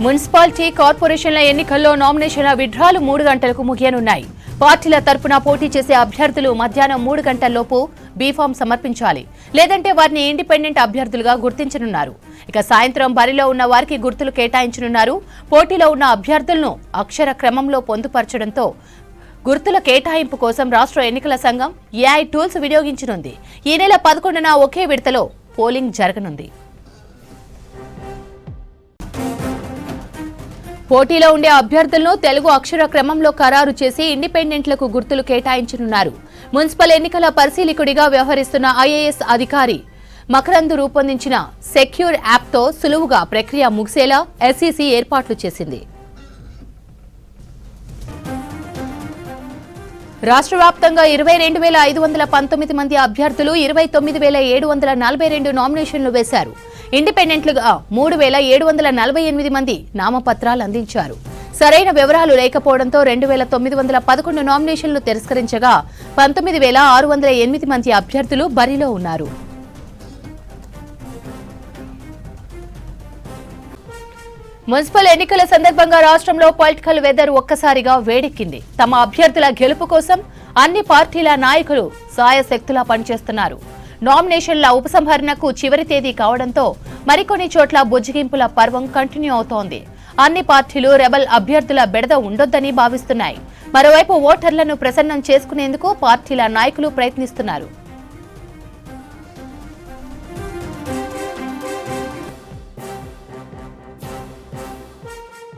Municipality కార్పొరేషన్ల ఎన్నికల్లో నామినేషన్ల విడ్రాలు 3 గంటలకు ముగియనున్నాయి. పార్టీల తరపున పోటీ చేసే అభ్యర్థులు మధ్యాహ్నం 3 గంటల్లోపు బీఫామ్ సమర్పించాలి. లేదంటే వారిని ఇండిపెండెంట్ అభ్యర్థులుగా గుర్తించనున్నారు. ఇక సాయంత్రం బరిలో ఉన్న వారికి గుర్తులు కేటాయించనున్నారు. పోటీలో ఉన్న అభ్యర్థులను అక్షర క్రమంలో పొందుపరచడంతో గుర్తుల కేటాయింపు కోసం రాష్ట్ర ఎన్నికల సంఘం ఏఐ టూల్స్ వినియోగించనుంది. ఈ నెల 11న ఒకే విడతలో పోలింగ్ జరగనుంది. పోటీలో ఉండే అభ్యర్థులను తెలుగు అక్షర క్రమంలో ఖరారు చేసి ఇండిపెండెంట్లకు గుర్తులు కేటాయించనున్నారు. మున్సిపల్ ఎన్నికల పరిశీలకుడిగా వ్యవహరిస్తున్న ఐఏఎస్ అధికారి మకరందు రూపొందించిన సెక్యూర్ యాప్తో సులువుగా ప్రక్రియ ముగిసేలా ఎస్ఈసీ ఏర్పాట్లు చేసింది. రాష్ట్ర వ్యాప్తంగా 22,519 మంది అభ్యర్థులు 29,742 నామినేషన్లు వేశారు. ఇండిపెండెంట్లుగా 3,748 మంది నామపత్రాలు అందించారు. సరైన వివరాలు లేకపోవడంతో 2,911 నామినేషన్లు తిరస్కరించగా 19,608 మంది అభ్యర్థులు బరిలో ఉన్నారు. మున్సిపల్ ఎన్నికల సందర్భంగా రాష్ట్రంలో పొలిటికల్ వెదర్ ఒక్కసారిగా వేడెక్కింది. తమ అభ్యర్థుల గెలుపు కోసం అన్ని పార్టీల నాయకులు సాయశక్తులా పనిచేస్తున్నారు. నామినేషన్ల ఉపసంహరణకు చివరి తేదీ కావడంతో మరికొన్ని చోట్ల బుజ్జగింపుల పర్వం కంటిన్యూ అవుతోంది. అన్ని పార్టీలు రెబల్ అభ్యర్థుల బెడద ఉండొద్దని భావిస్తున్నాయి. మరోవైపు ఓటర్లను ప్రసన్నం చేసుకునేందుకు పార్టీల నాయకులు ప్రయత్నిస్తున్నారు.